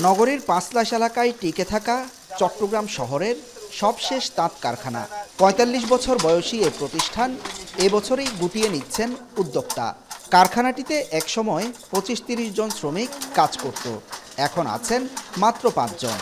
নগরীর পাঁচলাশ এলাকায় টিকে থাকা চট্টগ্রাম শহরের সবশেষ তাঁত কারখানা ৪৫ বছর বয়সী এ প্রতিষ্ঠান এবছরেই গুটিয়ে নিচ্ছেন উদ্যোক্তা। কারখানাটিতে একসময় ২৫-৩০ জন শ্রমিক কাজ করত, এখন আছেন মাত্র ৫ জন।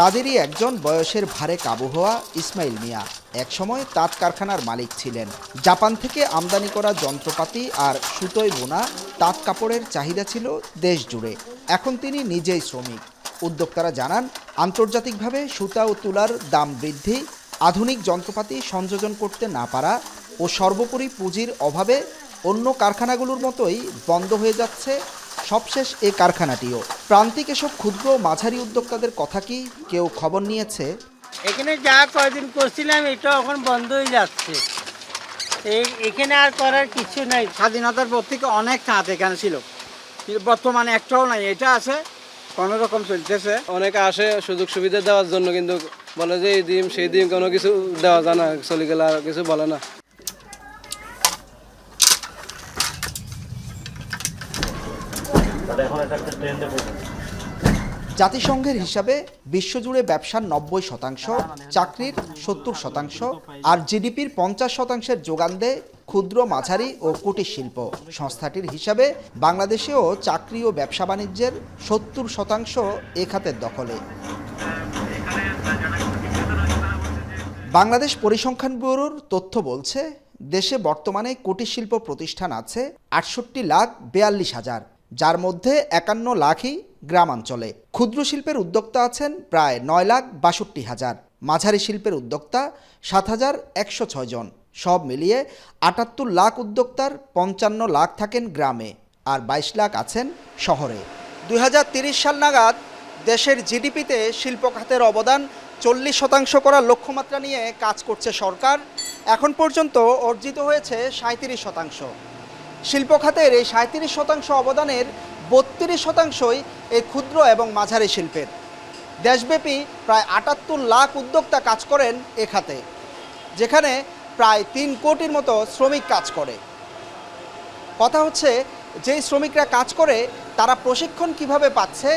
তাদেরই একজন বয়সের ভারে কাবু হওয়া ইসমাইল মিয়া একসময় তাঁত কারখানার মালিক ছিলেন। জাপান থেকে আমদানি করা যন্ত্রপাতি আর সুতোয় বোনা তাঁত কাপড়ের চাহিদা ছিল দেশ জুড়ে। এখন তিনি নিজেই শ্রমিক। উদ্যোক্তারা জানান, আন্তর্জাতিকভাবে সুতা ও তুলার দাম বৃদ্ধি, আধুনিক যন্ত্রপাতি সংযোজন করতে না পারা ও সর্বোপরি পুঁজির অভাবে অন্য কারখানাগুলোর মতোই বন্ধ হয়ে যাচ্ছে সবশেষ এ কারখানাটিও। প্রান্তিক এসব ক্ষুদ্র মাঝারি উদ্যোক্তাদের কথা কি কেউ খবর নিয়েছে? এখানে যা কয়দিন করছিলাম এটা এখন বন্ধ হয়ে যাচ্ছে। এখানে আর করার কিছু নাই। স্বাধীনতার পর থেকে অনেক তাঁত এখানে ছিল, বর্তমানে একটাও নাই। এটা আছে কোনো রকম চলতেছে। অনেকে আসে সুযোগ সুবিধা দেওয়ার জন্য, কিন্তু বলে যে এই দিন সেই দিন কোনো কিছু দেওয়া যায় না, চলে গেলে আর কিছু বলে না। জাতিসংঘের হিসাবে বিশ্বজুড়ে ব্যবসার ৯০%, চাকরির ৭০% আর জিডিপির ৫০%-এর যোগান দেয় ক্ষুদ্র মাঝারি ও কুটির শিল্প। সংস্থাটির হিসাবে বাংলাদেশেও চাকরি ও ব্যবসা বাণিজ্যের ৭০% এ খাতের দখলে। বাংলাদেশ পরিসংখ্যান ব্যুরোর তথ্য বলছে, দেশে বর্তমানে কুটির শিল্প প্রতিষ্ঠান আছে ৬৮,৪২,০০০, যার মধ্যে ৫১ লাখই গ্রামাঞ্চলে। ক্ষুদ্র শিল্পের উদ্যোক্তা আছেন প্রায় ৯,৬২,০০০, মাঝারি শিল্পের উদ্যোক্তা ৭,১০৬ জন। সব মিলিয়ে ৭৮ লাখ উদ্যোক্তার ৫৫ লাখ থাকেন গ্রামে আর ২২ লাখ আছেন শহরে। ২০৩০ সাল নাগাদ দেশের জিডিপিতে শিল্প খাতের অবদান ৪০% করার লক্ষ্যমাত্রা নিয়ে কাজ করছে সরকার। এখন পর্যন্ত অর্জিত হয়েছে ৩৭%। শিল্প খাতের এই ৩৭% অবদানের ৩২%ই এই ক্ষুদ্র এবং মাঝারি শিল্পের। দেশব্যাপী প্রায় ৭৮ লাখ উদ্যোক্তা কাজ করেন এ খাতে, যেখানে প্রায় ৩ কোটির মতো শ্রমিক কাজ করে। কথা হচ্ছে, যেই শ্রমিকরা কাজ করে তারা প্রশিক্ষণ কিভাবে পাচ্ছে,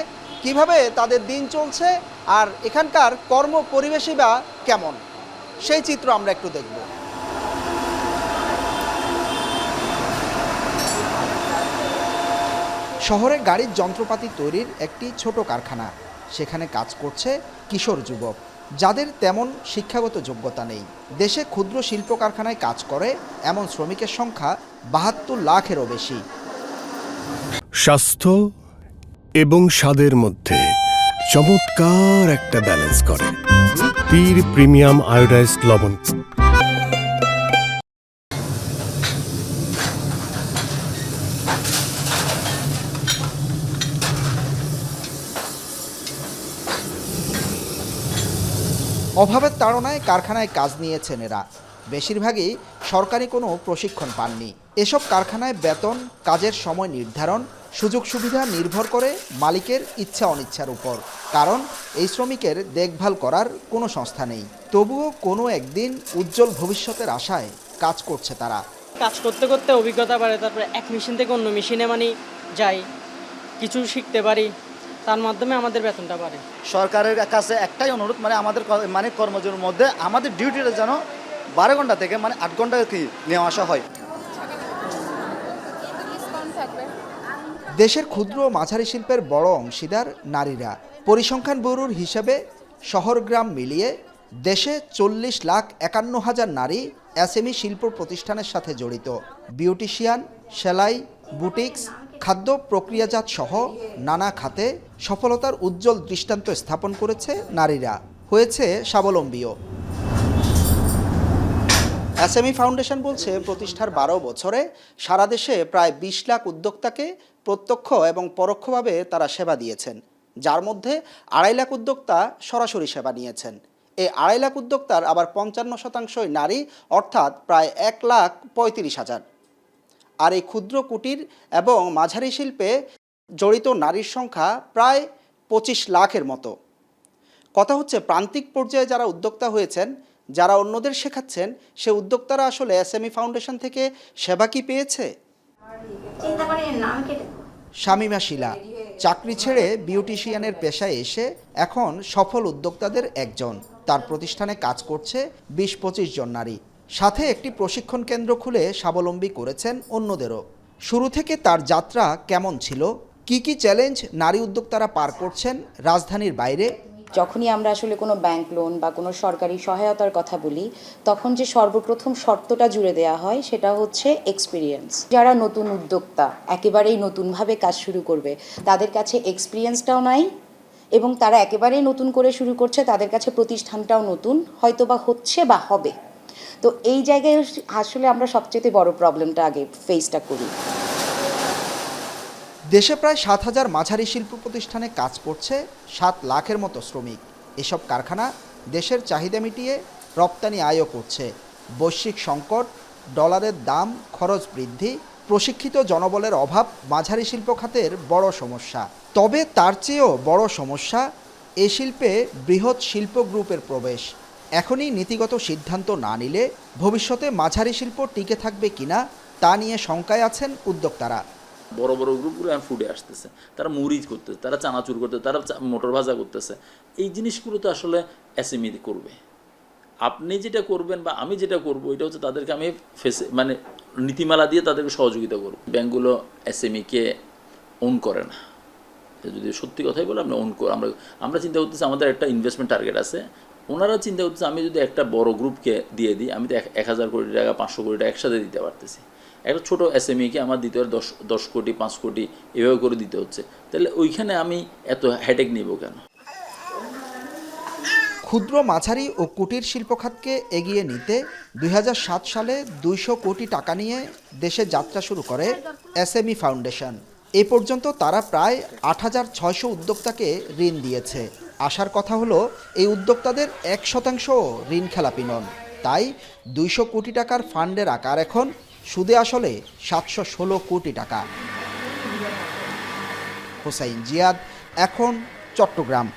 কিভাবে তাদের দিন চলছে, আর এখানকার কর্ম পরিবেশই বা কেমন, সেই চিত্র আমরা একটু দেখব। শহরে গাড়ির যন্ত্রপাতি তৈরির একটি ছোট কারখানা, সেখানে কাজ করছে কিশোর যুবক যাদের তেমন শিক্ষাগত যোগ্যতা নেই। দেশে ক্ষুদ্র শিল্প কারখানায় কাজ করে এমন শ্রমিকের সংখ্যা ৭২ লাখেরও বেশি। স্বাস্থ্য এবং স্বাদের মধ্যে চমৎকার একটা ব্যালেন্স করে পীর প্রিমিয়াম আয়োডাইজড লবণ। অভাবের তাড়নায় কারখানায় কাজ নিয়েছেন এরা। বেশিরভাগই সরকারি কোনো প্রশিক্ষণ পাননি। এসব কারখানায় বেতন, কাজের সময় নির্ধারণ, সুযোগ সুবিধা নির্ভর করে মালিকের ইচ্ছা অনিচ্ছার উপর। কারণ এই শ্রমিকের দেখভাল করার কোনো সংস্থা নেই। তবুও কোনো একদিন উজ্জ্বল ভবিষ্যতের আশায় কাজ করছে তারা। কাজ করতে করতে অভিজ্ঞতা বাড়ে, তারপরে এক মেশিন থেকে অন্য মেশিনে যাই, কিছু শিখতে পারি, তার মাধ্যমে আমাদের বেতনটা বাড়ে। সরকারের কাছে একটাই অনুরোধ, আমাদের কর্মজীবনের মধ্যে আমাদের ডিউটিটা যেন ১২ ঘন্টা থেকে ৮ ঘন্টা নেওয়া আসা হয়। দেশের ক্ষুদ্র ও মাঝারি শিল্পের বড় অংশীদার নারীরা। পরিসংখ্যান ব্যুরোর হিসাবে শহর গ্রাম মিলিয়ে দেশে ৪০,৫১,০০০ নারী এসএমই শিল্প প্রতিষ্ঠানের সাথে জড়িত। বিউটিশিয়ান, সেলাই, বুটিক্স, খাদ্য প্রক্রিয়াজাত সহ নানা খাতে সফলতার উজ্জ্বল দৃষ্টান্ত স্থাপন করেছে নারীরা, হয়েছে স্বাবলম্বীও। এসএমই ফাউন্ডেশন বলছে, প্রতিষ্ঠার ১২ বছরে সারা দেশে প্রায় ২০ লাখ উদ্যোক্তাকে প্রত্যক্ষ এবং পরোক্ষভাবে তারা সেবা দিয়েছেন, যার মধ্যে ২.৫ লাখ উদ্যোক্তা সরাসরি সেবা নিয়েছেন। এই ২.৫ লাখ উদ্যোক্তার আবার ৫৫%ই নারী, অর্থাৎ প্রায় ১,৩৫,০০০। আর এই ক্ষুদ্র কুটির এবং মাঝারি শিল্পে জড়িত নারীর সংখ্যা প্রায় ২৫ লাখের মতো। কথা হচ্ছে প্রান্তিক পর্যায়ে যারা উদ্যোক্তা হয়েছেন, যারা অন্যদের শেখাচ্ছেন, সে উদ্যোক্তারা আসলে এসএমই ফাউন্ডেশন থেকে সেবা কি পেয়েছে? শামীমা শিলা চাকরি ছেড়ে বিউটিশিয়ানের পেশায় এসে এখন সফল উদ্যোক্তাদের একজন। তার প্রতিষ্ঠানে কাজ করছে 20-25 জন নারী, সাথে একটি প্রশিক্ষণ কেন্দ্র খুলে স্বাবলম্বী করেছেন অন্যদেরও। শুরু থেকে তার যাত্রা কেমন ছিল, কি কি চ্যালেঞ্জ নারী উদ্যোক্তারা পার করছেন রাজধানীর বাইরে? যখনই আমরা আসলে কোনো ব্যাংক লোন বা কোনো সরকারি সহায়তার কথা বলি, তখন যে সর্বপ্রথম শর্তটা জুড়ে দেওয়া হয় সেটা হচ্ছে এক্সপিরিয়েন্স। যারা নতুন উদ্যোক্তা একেবারেই নতুনভাবে কাজ শুরু করবে, তাদের কাছে এক্সপিরিয়েন্সটাও নাই এবং তারা একেবারেই নতুন করে শুরু করছে, তাদের কাছে প্রতিষ্ঠানটাও নতুন, হয়তো বা হচ্ছে বা হবে। তো এই জায়গায় আসলে আমরা সবচেয়ে বড় প্রবলেমটা আগে ফেসটা করি। দেশে প্রায় 7,000 মাঝারি শিল্প প্রতিষ্ঠানে কাজ করছে 7 লাখের মতো শ্রমিক। এসব কারখানা দেশের চাহিদা মিটিয়ে রপ্তানি আয়ও করছে। বৈশ্বিক সংকট, ডলারের দাম, খরচ বৃদ্ধি, প্রশিক্ষিত জনবলের অভাব মাঝারি শিল্প খাতের বড় সমস্যা। তবে তার চেয়েও বড় সমস্যা এ শিল্পে বৃহৎ শিল্প গ্রুপের প্রবেশ। এখনই নীতিগত সিদ্ধান্ত না নিলে ভবিষ্যতে মাঝারি শিল্প টিকে থাকবে কিনা তা নিয়ে শঙ্কায় আছেন উদ্যোক্তারা। বড় বড় গ্রুপগুলো এখন ফুডে আসতেছে, তারা মুড়ি করতেছে, তারা চানাচুর করতেছে, তারা মোটর ভাজা করতেছে। এই জিনিসগুলো তো আসলে এসএমই করবে। আপনি যেটা করবেন বা আমি যেটা করবো, এটা হচ্ছে তাদেরকে আমি মানে নীতিমালা দিয়ে তাদেরকে সহযোগিতা করব। ব্যাঙ্কগুলো এসএমইকে ওন করে না, যদি সত্যি কথাই বলে আপনি ওন করে। আমরা চিন্তা করতেছি আমাদের একটা ইনভেস্টমেন্ট টার্গেট আছে, ওনারা চিন্তা করতেছে আমি যদি একটা বড় গ্রুপকে দিয়ে দিই, আমি তো 1,000 কোটি টাকা 500 কোটি টাকা একসাথে দিতে পারতেছি। একটা ছোট এসএমইকে আমার দিতে হয় 10 কোটি 5 কোটি এভাবে করে দিতে হচ্ছে, তাহলে ওইখানে আমি এত হেডেক নিব কেন? ক্ষুদ্র, মাঝারি ও কুটির শিল্প খাতকে এগিয়ে নিতে 2007 সালে 200 কোটি টাকা নিয়ে দেশে যাত্রা শুরু করে এসএমই ফাউন্ডেশন। এ পর্যন্ত তারা প্রায় 8,600 উদ্যোক্তাকে ঋণ দিয়েছে। আশার কথা হলো এই উদ্যোক্তাদের 1% ঋণ খেলাপি নন। তাই 200 কোটি টাকার ফান্ডের আকার এখন সুদে আসলে 716 কোটি টাকা। হোসাইন জিয়াদ, এখন, চট্টগ্রাম।